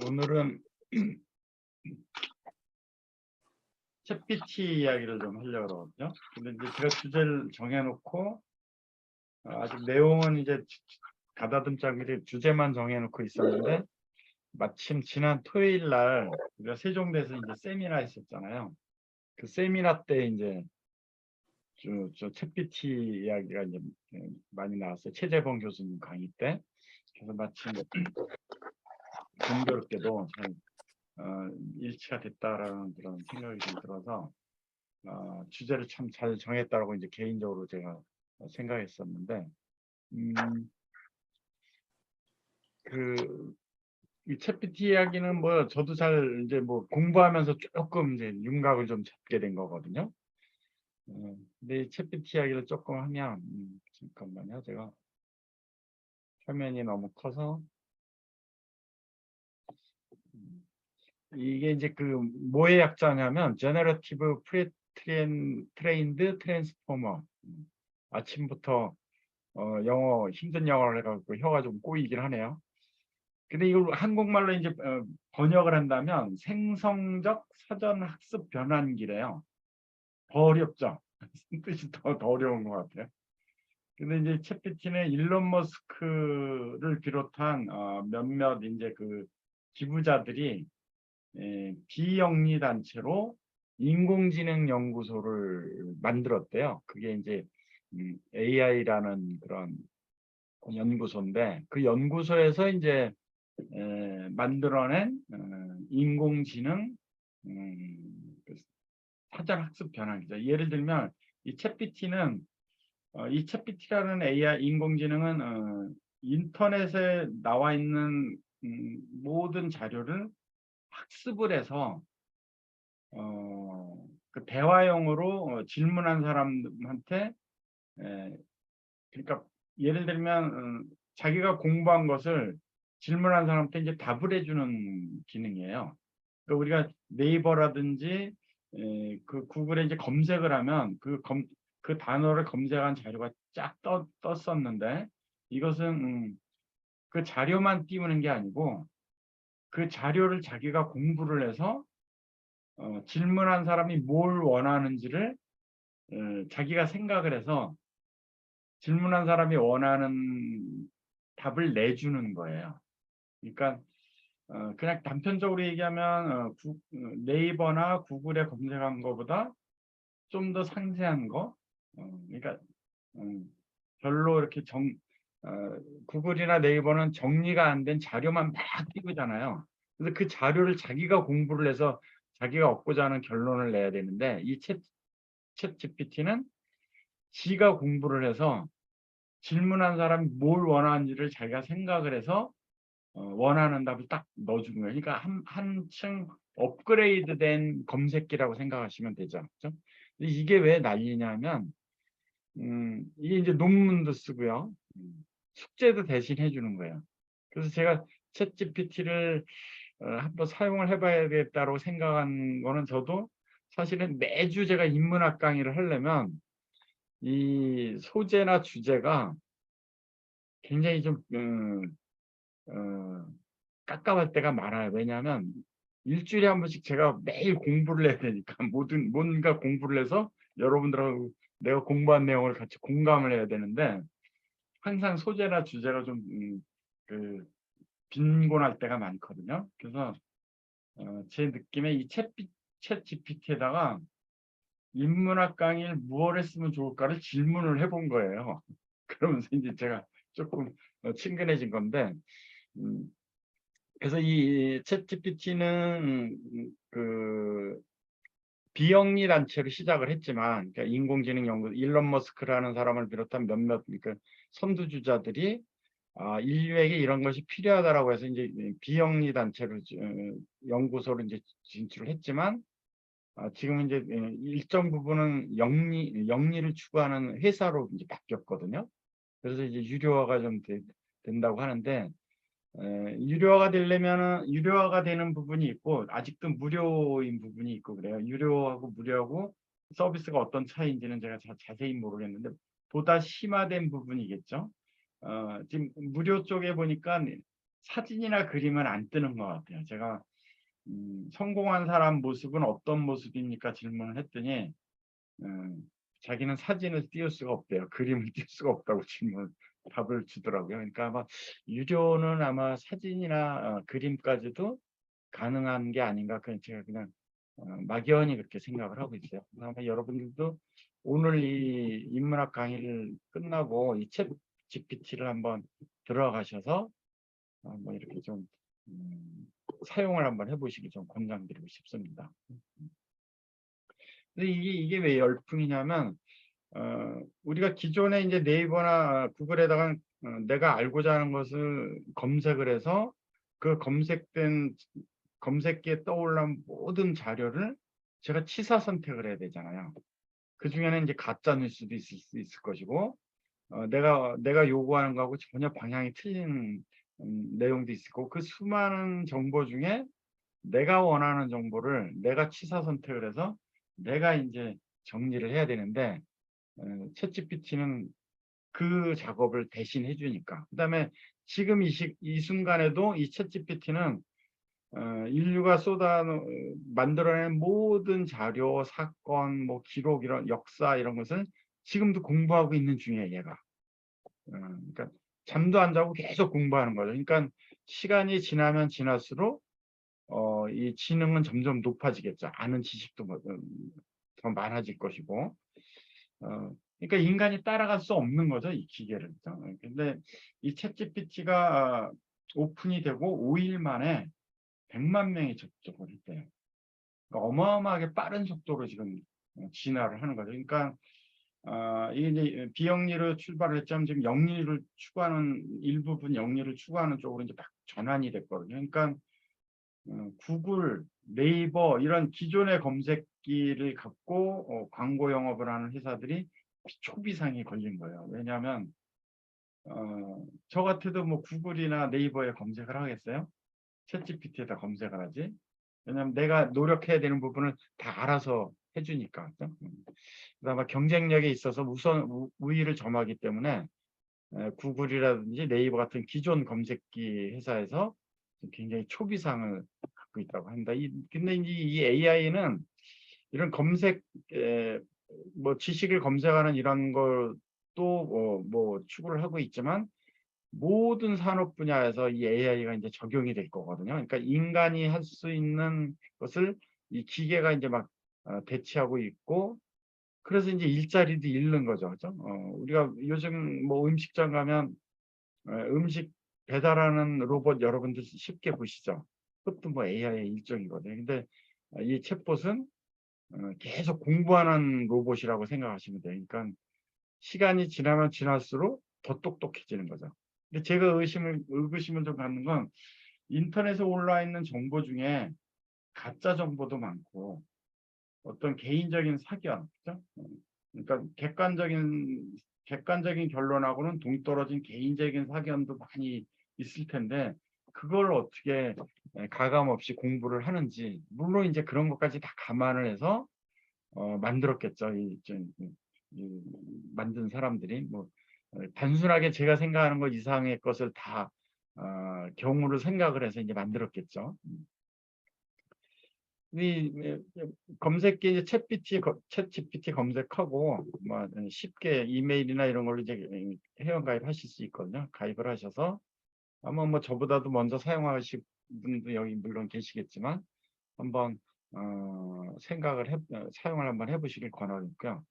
오늘은 챗GPT 이야기를 좀 하려고 그러거든요. 근데 이제 제가 주제를 정해놓고 아직 내용은 이제 가다듬자기를 주제만 정해놓고 있었는데 마침 지난 토요일 날 우리가 세종대에서 이제 세미나 했었잖아요. 그 세미나 때 이제 저 챗GPT 이야기가 이제 많이 나왔어요. 최재범 교수님 강의 때. 그래서 마침 공교롭게도 잘 일치가 됐다라는 그런 생각이 좀 들어서 주제를 참 잘 정했다고 이제 개인적으로 제가 생각했었는데, 이 챗GPT 이야기는 뭐 저도 잘 이제 뭐 공부하면서 조금 이제 윤곽을 좀 잡게 된 거거든요. 근데 이 챗GPT 이야기를 조금 하면, 잠깐만요. 제가 화면이 너무 커서, 이게 이제 그 뭐의 약자냐면 Generative Pre-trained Transformer. 아침부터 영어 힘든 영어를 해가지고 혀가 좀 꼬이긴 하네요. 근데 이걸 한국말로 이제 번역을 한다면 생성적 사전 학습 변환기래요. 더 어렵죠? 뜻이 더 어려운 것 같아요. 근데 이제 챗GPT는 일론 머스크를 비롯한 몇몇 이제 그 기부자들이 비영리 단체로 인공지능 연구소를 만들었대요. 그게 이제 AI라는 그런 연구소인데 그 연구소에서 이제 만들어낸 인공지능 그 사전 학습 변환기죠. 예를 들면 이 챗GPT는 이 챗GPT라는 AI 인공지능은 인터넷에 나와 있는 모든 자료를 학습을 해서 그 대화형으로 질문한 사람한테 그러니까 예를 들면 자기가 공부한 것을 질문한 사람한테 이제 답을 해주는 기능이에요. 그러니까 우리가 네이버라든지 그 구글에 이제 검색을 하면 그 단어를 검색한 자료가 쫙 떴었는데 이것은 그 자료만 띄우는 게 아니고 그 자료를 자기가 공부를 해서 질문한 사람이 뭘 원하는지를 자기가 생각을 해서 질문한 사람이 원하는 답을 내주는 거예요. 그러니까 그냥 단편적으로 얘기하면 네이버나 구글에 검색한 것보다 좀 더 상세한 거, 그러니까 별로 이렇게 구글이나 네이버는 정리가 안 된 자료만 막 띄우잖아요. 그래서 그 자료를 자기가 공부를 해서 자기가 얻고자 하는 결론을 내야 되는데 이 챗GPT는 지가 공부를 해서 질문한 사람이 뭘 원하는지를 자기가 생각을 해서 원하는 답을 딱 넣어주는 거예요. 그러니까 한층 업그레이드된 검색기라고 생각하시면 되죠. 그렇죠? 이게 왜 난리냐면 이게 이제 논문도 쓰고요. 숙제도 대신 해주는 거예요. 그래서 제가 챗GPT를 한번 사용을 해봐야겠다고 생각한 거는 저도 사실은 매주 제가 인문학 강의를 하려면 이 소재나 주제가 굉장히 좀 깝깝할 때가 많아요. 왜냐하면 일주일에 한 번씩 제가 매일 공부를 해야 되니까 뭔가 공부를 해서 여러분들하고 내가 공부한 내용을 같이 공감을 해야 되는데 항상 소재나 주제가 좀 빈곤할 때가 많거든요. 그래서 제 느낌에 이 챗 GPT에다가 인문학 강의를 무엇을 했으면 좋을까를 질문을 해본 거예요. 그러면서 이제 제가 조금 친근해진 건데 그래서 이 챗GPT는 그 비영리 단체로 시작을 했지만 그러니까 인공지능 연구 일론 머스크라는 사람을 비롯한 몇몇 그 선두주자들이 인류에게 이런 것이 필요하다라고 해서 이제 비영리 단체로 연구소로 이제 진출을 했지만 지금 이제 일정 부분은 영리를 추구하는 회사로 이제 바뀌었거든요. 그래서 이제 유료화가 좀 된다고 하는데 유료화가 되려면은 유료화가 되는 부분이 있고 아직도 무료인 부분이 있고 그래요. 유료하고 무료하고 서비스가 어떤 차이인지는 제가 자세히 모르겠는데 보다 심화된 부분이겠죠. 지금 무료 쪽에 보니까 사진이나 그림은 안 뜨는 것 같아요. 제가 성공한 사람 모습은 어떤 모습입니까? 질문을 했더니 자기는 사진을 띄울 수가 없대요. 그림을 띄울 수가 없다고 답을 주더라고요. 그러니까 아마 유료는 아마 사진이나 그림까지도 가능한 게 아닌가. 그냥 제가 그냥 막연히 그렇게 생각을 하고 있어요. 그래서 아마 여러분들도 오늘 이 인문학 강의를 끝나고 이 챗 GPT를 한번 들어가셔서 뭐 이렇게 좀 사용을 한번 해보시기 좀 권장드리고 싶습니다. 근데 이게 왜 열풍이냐면 우리가 기존에 이제 네이버나 구글에다가 내가 알고자 하는 것을 검색을 해서 그 검색된 검색기에 떠올른 모든 자료를 제가 취사 선택을 해야 되잖아요. 그 중에는 이제 가짜 뉴스도 있을 수 있을 것이고 내가 요구하는 거하고 전혀 방향이 틀린 내용도 있을 거고 그 수많은 정보 중에 내가 원하는 정보를 내가 취사 선택을 해서 내가 이제 정리를 해야 되는데 챗GPT는 그 작업을 대신 해주니까. 그다음에 지금 이 순간에도 이 챗GPT는 인류가 만들어낸 모든 자료, 사건, 뭐 기록 이런 역사 이런 것을 지금도 공부하고 있는 중이에요, 얘가. 그러니까 잠도 안 자고 계속 공부하는 거죠. 그러니까 시간이 지나면 지날수록 이 지능은 점점 높아지겠죠. 아는 지식도 더 많아질 것이고. 그러니까 인간이 따라갈 수 없는 거죠, 이 기계를. 근데 이 챗GPT가 오픈이 되고 5일 만에 100만 명이 접속을 했대요. 그러니까 어마어마하게 빠른 속도로 지금 진화를 하는 거죠. 그러니까 이게 이제 비영리로 출발을 했지만 지금 영리를 추구하는 일부분 영리를 추구하는 쪽으로 이제 막 전환이 됐거든요. 그러니까 구글, 네이버 이런 기존의 검색기를 갖고 광고 영업을 하는 회사들이 초비상이 걸린 거예요. 왜냐하면 저 같아도 뭐 구글이나 네이버에 검색을 하겠어요? 챗GPT에다 검색을 하지. 왜냐하면 내가 노력해야 되는 부분을 다 알아서 해주니까. 그다음에 경쟁력에 있어서 우선 우위를 점하기 때문에 구글이라든지 네이버 같은 기존 검색기 회사에서 굉장히 초비상을 갖고 있다고 합니다. 근데 이제 이 AI는 이런 뭐 지식을 검색하는 이런 것도 뭐 추구를 하고 있지만 모든 산업 분야에서 이 AI가 이제 적용이 될 거거든요. 그러니까 인간이 할 수 있는 것을 이 기계가 이제 막 대체하고 있고 그래서 이제 일자리도 잃는 거죠. 그죠? 우리가 요즘 뭐 음식점 가면 음식 배달하는 로봇 여러분들 쉽게 보시죠. 그것도 뭐 AI의 일종이거든요. 근데 이 챗봇은 계속 공부하는 로봇이라고 생각하시면 돼요. 그러니까 시간이 지나면 지날수록 더 똑똑해지는 거죠. 근데 제가 의구심을 좀 갖는 건 인터넷에 올라와 있는 정보 중에 가짜 정보도 많고 어떤 개인적인 사견, 그죠? 그러니까 객관적인 결론하고는 동떨어진 개인적인 사견도 많이 있을 텐데 그걸 어떻게 가감 없이 공부를 하는지 물론 이제 그런 것까지 다 감안을 해서 만들었겠죠. 이 만든 사람들이 뭐 단순하게 제가 생각하는 것 이상의 것을 다 경우를 생각을 해서 이제 만들었겠죠. 이 검색기 이제 챗GPT 검색하고 뭐 쉽게 이메일이나 이런 걸로 이제 회원 가입하실 수 있거든요. 가입을 하셔서 아마 뭐 저보다도 먼저 사용하실 분도 여기 물론 계시겠지만 한번 사용을 한번 해보시길 권하고요.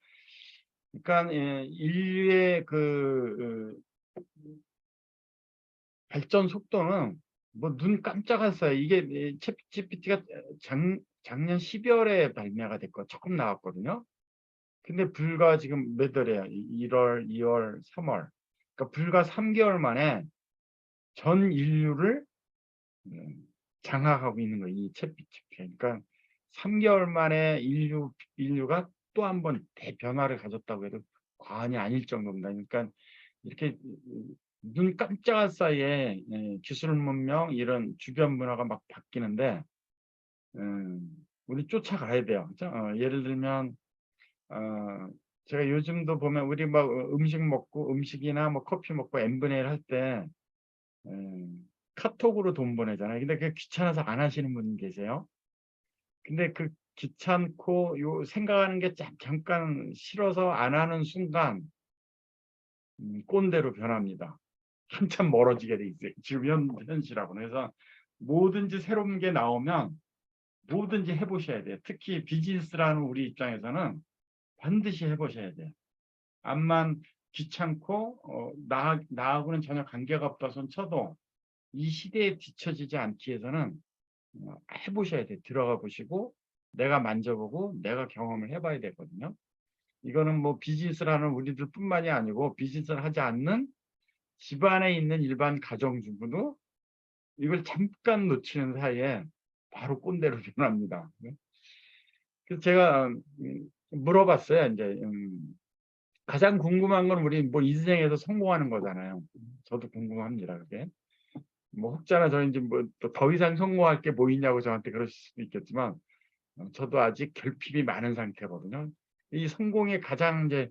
그러니까 인류의 발전 속도는 뭐 눈 깜짝할 사이 이게 챗GPT가 작년 12월에 발매가 됐고 조금 나왔거든요. 근데 불과 지금 몇 월이에요? 1월, 2월, 3월. 그러니까 불과 3개월 만에 전 인류를 장악하고 있는 거예요. 이 챗GPT. 그러니까 3개월 만에 인류가 또 한 번 대변화를 가졌다고 해도 과언이 아닐 정도입니다. 그러니까 이렇게 눈 깜짝할 사이에 기술 문명 이런 주변 문화가 막 바뀌는데 우리 쫓아가야 돼요. 그렇죠? 예를 들면 제가 요즘도 보면 우리 막 음식이나 뭐 커피 먹고 n분의 1 할 때 카톡으로 돈 보내잖아요. 근데 그게 귀찮아서 안 하시는 분 계세요. 근데 그 귀찮고 요 생각하는 게 잠깐 싫어서 안 하는 순간 꼰대로 변합니다. 한참 멀어지게 돼 있어요. 지금 현실하고는. 그래서 뭐든지 새로운 게 나오면 뭐든지 해보셔야 돼요. 특히 비즈니스라는 우리 입장에서는 반드시 해보셔야 돼요. 암만 귀찮고 나하고는 전혀 관계가 없다 손 쳐도 이 시대에 뒤처지지 않기 위해서는 해보셔야 돼요. 들어가 보시고 내가 만져보고 내가 경험을 해봐야 되거든요. 이거는 뭐 비즈니스라는 우리들 뿐만이 아니고 비즈니스를 하지 않는 집안에 있는 일반 가정주부도 이걸 잠깐 놓치는 사이에 바로 꼰대로 변합니다. 그래서 제가 물어봤어요. 이제 가장 궁금한 건 우리 뭐 인생에서 성공하는 거잖아요. 저도 궁금합니다. 그게 뭐 혹자나 저 이제 뭐 또 더 이상 성공할 게 뭐 있냐고 저한테 그러실 수도 있겠지만 저도 아직 결핍이 많은 상태거든요. 이 성공에 가장 이제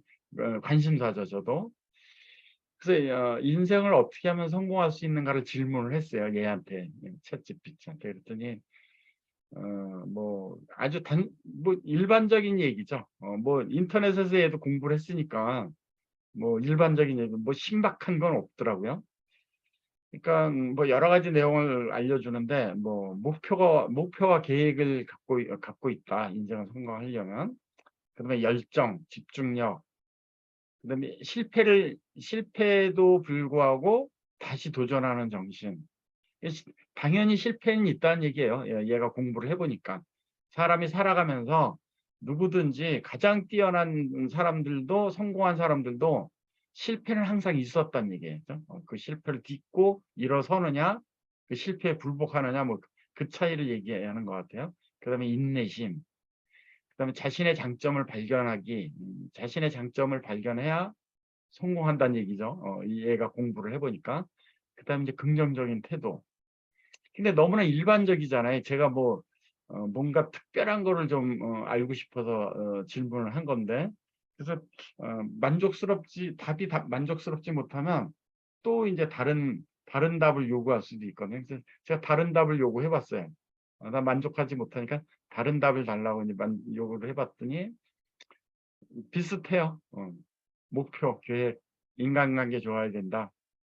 관심사죠. 저도. 그래서 인생을 어떻게 하면 성공할 수 있는가를 질문을 했어요. 얘한테 챗GPT한테 그랬더니 뭐 아주 뭐 일반적인 얘기죠. 뭐 인터넷에서 얘도 공부를 했으니까 뭐 일반적인 얘기, 뭐 신박한 건 없더라고요. 그러니까 뭐 여러 가지 내용을 알려주는데 뭐 목표와 계획을 갖고 있다. 인생을 성공하려면. 그다음에 열정, 집중력, 그다음에 실패에도 불구하고 다시 도전하는 정신. 당연히 실패는 있다는 얘기예요. 얘가 공부를 해보니까. 사람이 살아가면서 누구든지 가장 뛰어난 사람들도 성공한 사람들도 실패는 항상 있었다는 얘기예요. 그 실패를 딛고 일어서느냐, 그 실패에 굴복하느냐, 뭐 그 차이를 얘기하는 것 같아요. 그다음에 인내심, 그다음에 자신의 장점을 발견하기, 자신의 장점을 발견해야 성공한다는 얘기죠. 이 애가 공부를 해보니까. 그다음에 이제 긍정적인 태도. 근데 너무나 일반적이잖아요. 제가 뭐 뭔가 특별한 거를 좀 알고 싶어서 질문을 한 건데, 그래서 답이 만족스럽지 못하면 또 이제 다른 답을 요구할 수도 있거든요. 그래서 제가 다른 답을 요구해 봤어요. 나 만족하지 못하니까 다른 답을 달라고 이제 요구를 해봤더니 비슷해요. 목표, 계획, 인간관계 좋아야 된다.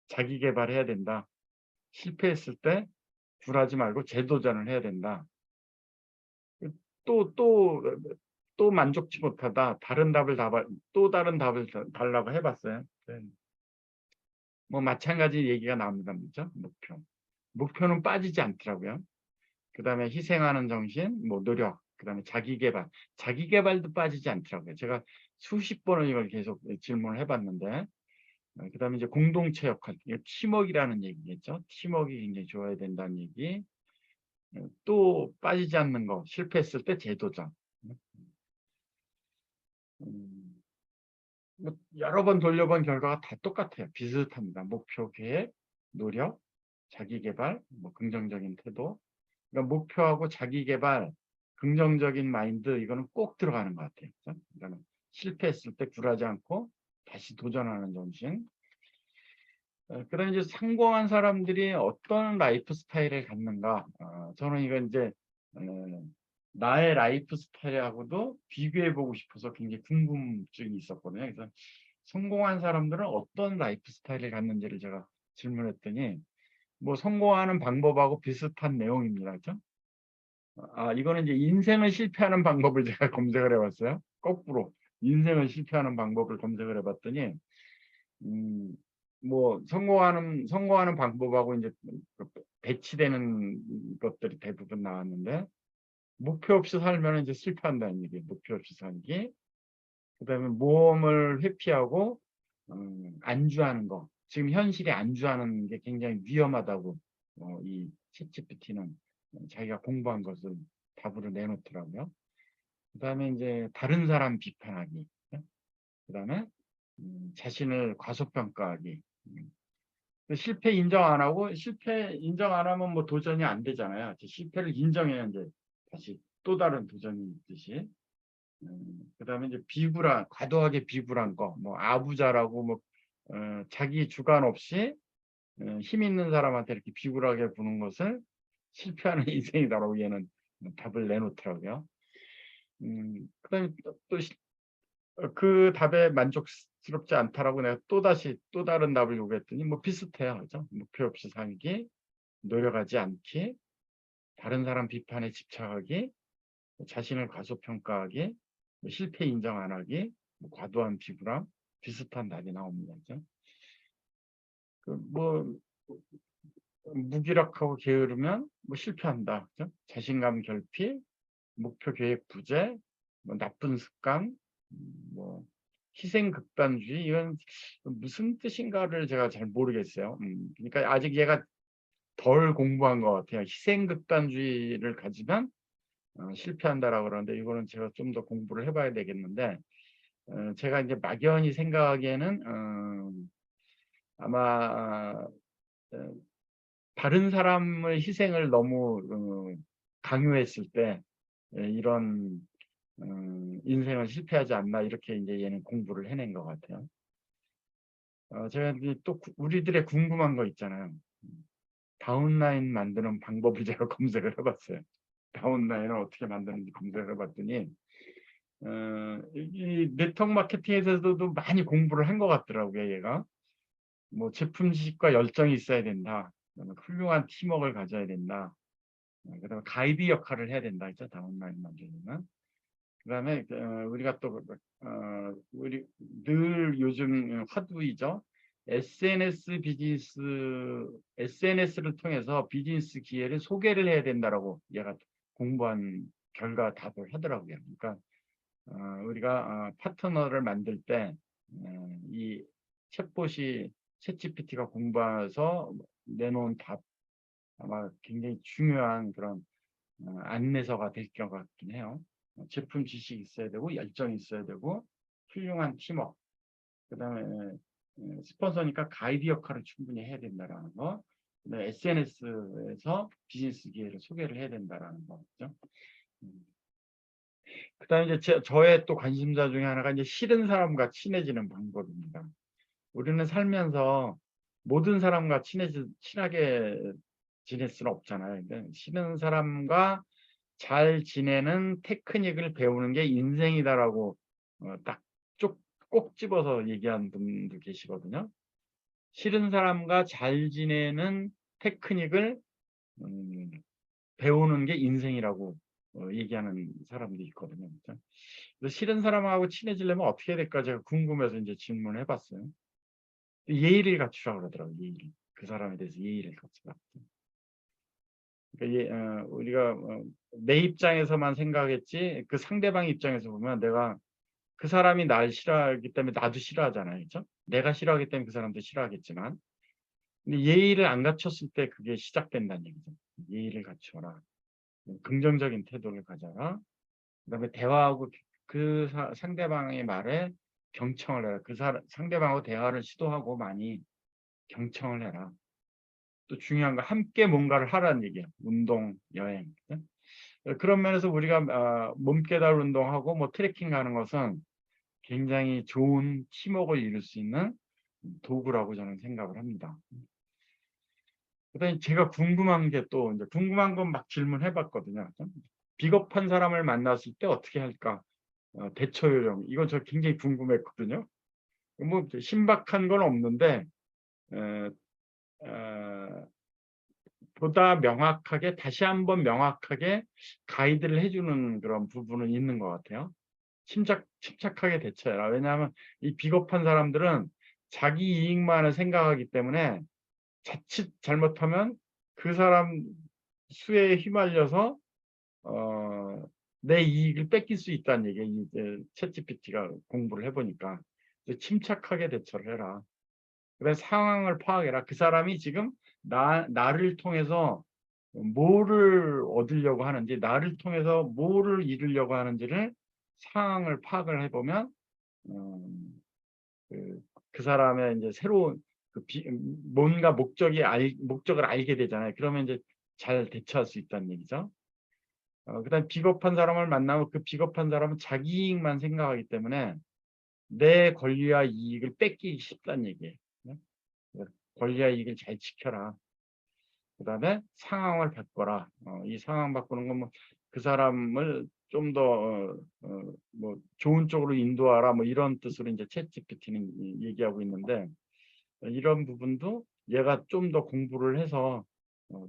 자기 개발해야 된다. 실패했을 때 굴하지 말고 재도전을 해야 된다. 또, 또, 또 만족치 못하다. 또 다른 답을 달라고 해봤어요. 네. 뭐 마찬가지 얘기가 나옵니다. 그죠? 목표는 빠지지 않더라고요. 그 다음에 희생하는 정신, 뭐 노력, 그 다음에 자기 개발도 빠지지 않더라고요. 제가 수십 번을 이걸 계속 질문을 해봤는데, 그 다음에 이제 공동체 역할, 팀워크라는 얘기겠죠. 팀워크가 굉장히 좋아야 된다는 얘기. 또 빠지지 않는 거, 실패했을 때 재도전. 음, 뭐 여러 번 돌려본 결과가 다 똑같아요. 비슷합니다. 목표, 계획, 노력, 자기 개발, 뭐 긍정적인 태도. 그러니까 목표하고 자기 개발, 긍정적인 마인드, 이거는 꼭 들어가는 것 같아요. 그러니까 실패했을 때 굴하지 않고 다시 도전하는 정신. 그다음에 이제 성공한 사람들이 어떤 라이프 스타일을 갖는가? 저는 이거 이제 나의 라이프 스타일하고도 비교해 보고 싶어서 굉장히 궁금증이 있었거든요. 그래서 성공한 사람들은 어떤 라이프 스타일을 갖는지를 제가 질문했더니 뭐 성공하는 방법하고 비슷한 내용입니다. 그렇죠? 이거는 이제 인생을 실패하는 방법을 제가 검색을 해봤어요. 거꾸로 인생을 실패하는 방법을 검색을 해봤더니 음, 뭐 성공하는 방법하고 이제 배치되는 것들이 대부분 나왔는데 목표 없이 살면 이제 실패한다는 얘기예요. 목표 없이 살기. 그다음에 모험을 회피하고 안주하는 거. 지금 현실에 안주하는 게 굉장히 위험하다고 이 챗GPT는 자기가 공부한 것을 답으로 내놓더라고요. 그다음에 이제 다른 사람 비판하기. 그다음에 자신을 과소평가하기. 실패 인정 안 하면 뭐 도전이 안 되잖아요. 실패를 인정해야 이제 다시 또 다른 도전이 있듯이. 그다음에 이제 과도하게 비굴한 거, 뭐 아부자라고 뭐 자기 주관 없이 힘 있는 사람한테 이렇게 비굴하게 구는 것을 실패하는 인생이다라고 얘는 답을 내놓더라고요. 그다음에 그 답에 만족스럽지 않다라고 내가 또다시 또 다른 답을 요구했더니 뭐 비슷해요. 그죠? 목표 없이 살기, 노력하지 않기, 다른 사람 비판에 집착하기, 자신을 과소평가하기, 뭐 실패 인정 안 하기, 뭐 과도한 비굴함, 비슷한 답이 나옵니다. 그죠? 뭐 무기력하고 게으르면 뭐 실패한다. 그죠? 자신감 결핍, 목표 계획 부재, 뭐 나쁜 습관, 뭐 희생 극단주의, 이건 무슨 뜻인가를 제가 잘 모르겠어요. 그러니까 아직 얘가 덜 공부한 것 같아요. 희생 극단주의를 가지면 실패한다라고 그러는데 이거는 제가 좀 더 공부를 해봐야 되겠는데, 제가 이제 막연히 생각하기에는 아마 다른 사람의 희생을 너무 강요했을 때 이런 인생은 실패하지 않나, 이렇게 이제 얘는 공부를 해낸 것 같아요. 제가 이제 또 우리들의 궁금한 거 있잖아요. 다운라인 만드는 방법을 제가 검색을 해봤어요. 다운라인을 어떻게 만드는지 검색을 해봤더니 이 네트워크 마케팅에서도 많이 공부를 한 것 같더라고요. 얘가 뭐 제품 지식과 열정이 있어야 된다. 그다음에 훌륭한 팀워크를 가져야 된다. 그다음에 가이드 역할을 해야 된다. 있죠, 다운라인 만들려면. 그다음에 우리가 또 우리 늘 요즘 화두이죠. SNS 비즈니스, SNS를 통해서 비즈니스 기회를 소개를 해야 된다라고 얘가 공부한 결과 답을 하더라고요. 그러니까 우리가 파트너를 만들 때 이 챗봇이 챗GPT가 공부해서 내놓은 답, 아마 굉장히 중요한 그런 안내서가 될 것 같긴 해요. 제품 지식이 있어야 되고, 열정이 있어야 되고, 훌륭한 팀워크, 그다음에 스폰서니까 가이드 역할을 충분히 해야 된다라는 거, 그다음에 SNS에서 비즈니스 기회를 소개를 해야 된다라는 거죠. 그다음에 이제 저의 또 관심사 중에 하나가 이제 싫은 사람과 친해지는 방법입니다. 우리는 살면서 모든 사람과 친하게 지낼 수는 없잖아요. 그러니까 싫은 사람과 잘 지내는 테크닉을 배우는 게 인생이다라고 딱 꼭 집어서 얘기한 분도 계시거든요. 싫은 사람과 잘 지내는 테크닉을 배우는 게 인생이라고 얘기하는 사람도 있거든요. 그렇죠? 그래서 싫은 사람하고 친해지려면 어떻게 해야 될까 제가 궁금해서 이제 질문을 해봤어요. 예의를 갖추라고 그러더라고요. 예의를. 그 사람에 대해서 예의를 갖추라. 그러니까 우리가 내 입장에서만 생각했지 그 상대방 입장에서 보면 내가 그 사람이 날 싫어하기 때문에 나도 싫어하잖아요. 그렇죠? 내가 싫어하기 때문에 그 사람도 싫어하겠지만, 근데 예의를 안 갖췄을 때 그게 시작된다는 얘기죠. 예의를 갖춰라. 긍정적인 태도를 가져라. 그다음에 대화하고 그 상대방의 말에 경청을 해라. 그 상대방하고 대화를 시도하고 많이 경청을 해라. 또 중요한 거 함께 뭔가를 하라는 얘기예요. 운동, 여행. 그런 면에서 우리가 몸깨달 운동하고 뭐 트레킹 가는 것은 굉장히 좋은 팀워크를 이룰 수 있는 도구라고 저는 생각을 합니다. 그다음에 제가 궁금한 게 또 이제 궁금한 건 막 질문해 봤거든요. 비겁한 사람을 만났을 때 어떻게 할까? 대처 요령. 이건 저 굉장히 궁금했거든요. 뭐 신박한 건 없는데 에, 보다 명확하게 다시 한번 명확하게 가이드를 해주는 그런 부분은 있는 것 같아요. 침착하게 대처해라. 왜냐하면 이 비겁한 사람들은 자기 이익만을 생각하기 때문에 자칫 잘못하면 그 사람 수에 휘말려서 내 이익을 뺏길 수 있다는 얘기예요. 이제 챗GPT가 공부를 해보니까 침착하게 대처를 해라. 그래서 상황을 파악해라. 그 사람이 지금 나를 통해서 뭐를 얻으려고 하는지, 나를 통해서 뭐를 이루려고 하는지를 상황을 파악을 해보면 그 사람의 이제 새로운 뭔가 목적을 알게 되잖아요. 그러면 이제 잘 대처할 수 있다는 얘기죠. 그다음 비겁한 사람을 만나면 그 비겁한 사람은 자기 이익만 생각하기 때문에 내 권리와 이익을 뺏기기 쉽다는 얘기예요. 네? 권리와 이익을 잘 지켜라. 그다음에 상황을 바꿔라. 이 상황 바꾸는 건 뭐 그 사람을 좀 더 뭐 좋은 쪽으로 인도하라 뭐 이런 뜻으로 이제 챗GPT는 얘기하고 있는데 이런 부분도 얘가 좀 더 공부를 해서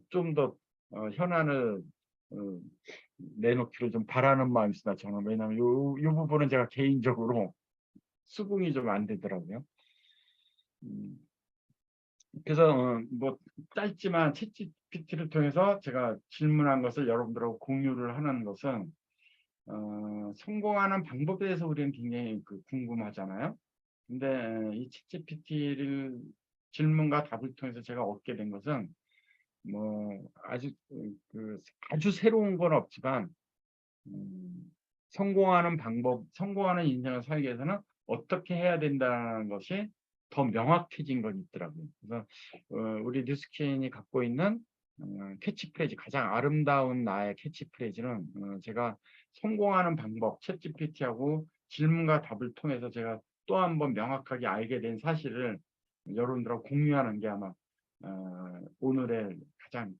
좀 더 현안을 어 내놓기를 좀 바라는 마음이 있습니다. 저는 왜냐하면 요 부분은 제가 개인적으로 수긍이 좀 안 되더라고요. 음. 그래서 뭐 짧지만 챗GPT를 통해서 제가 질문한 것을 여러분들하고 공유를 하는 것은 성공하는 방법에 대해서 우리는 굉장히 궁금하잖아요. 근데 이 챗GPT를 질문과 답을 통해서 제가 얻게 된 것은 뭐 아주 아주 새로운 건 없지만 성공하는 방법, 성공하는 인생을 살기 위해서는 어떻게 해야 된다는 것이 더 명확해진 건 있더라고요. 그래서 우리 뉴스킨이 갖고 있는 캐치프레이즈, 가장 아름다운 나의 캐치프레이즈는 제가 성공하는 방법, 챗GPT하고 질문과 답을 통해서 제가 또 한 번 명확하게 알게 된 사실을 여러분들하고 공유하는 게 아마 오늘의 가장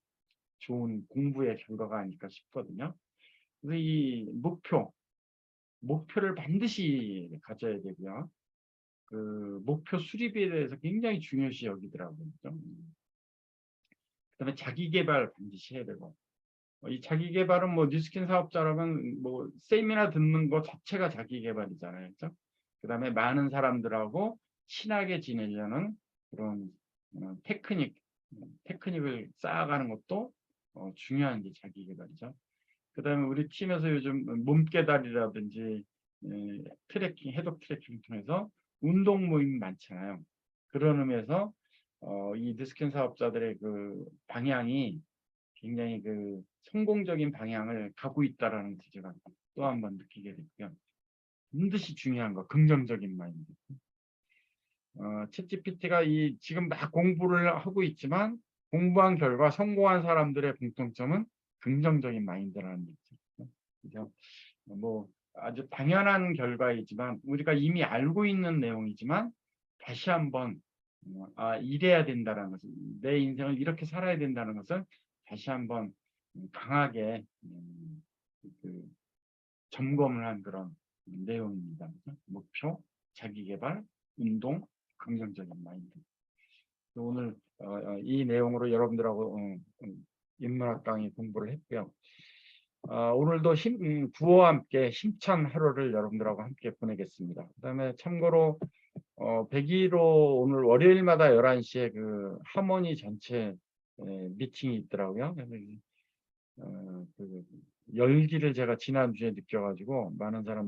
좋은 공부의 결과가 아닐까 싶거든요. 그래서 이 목표를 반드시 가져야 되고요. 그 목표 수립에 대해서 굉장히 중요시 여기더라고요. 그다음에 자기 개발 반드시 해야 되고 이 자기 개발은 뭐 뉴스킨 사업자라면 뭐 세미나 듣는 것 자체가 자기 개발이잖아요. 그렇죠? 그다음에 많은 사람들하고 친하게 지내려는 그런 테크닉을 쌓아가는 것도 중요한 게 자기 개발이죠. 그다음에 우리 팀에서 요즘 몸깨달이라든지 트래킹, 해독 트래킹 통해서 운동 모임이 많잖아요. 그런 의미에서 이 뉴스킨 사업자들의 그 방향이 굉장히 그 성공적인 방향을 가고 있다라는 것을 제가 또 한 번 느끼게 됐고요. 반드시 중요한 거, 긍정적인 마인드. 챗GPT가 이 지금 막 공부를 하고 있지만 공부한 결과 성공한 사람들의 공통점은 긍정적인 마인드라는 거죠. 그죠? 뭐 아주 당연한 결과이지만 우리가 이미 알고 있는 내용이지만 다시 한번 이래야 된다는 것을 내 인생을 이렇게 살아야 된다는 것을 다시 한번 강하게 그 점검을 한 그런 내용입니다. 목표, 자기개발, 운동, 긍정적인 마인드. 오늘 이 내용으로 여러분들하고 인문학 강의 공부를 했고요. 오늘도 구호와 함께 힘찬 하루를 여러분들하고 함께 보내겠습니다. 그다음에 참고로 101호 오늘 월요일마다 11시에 그 하모니 전체 미팅이 있더라고요. 그래서 그 열기를 제가 지난주에 느껴가지고 많은 사람들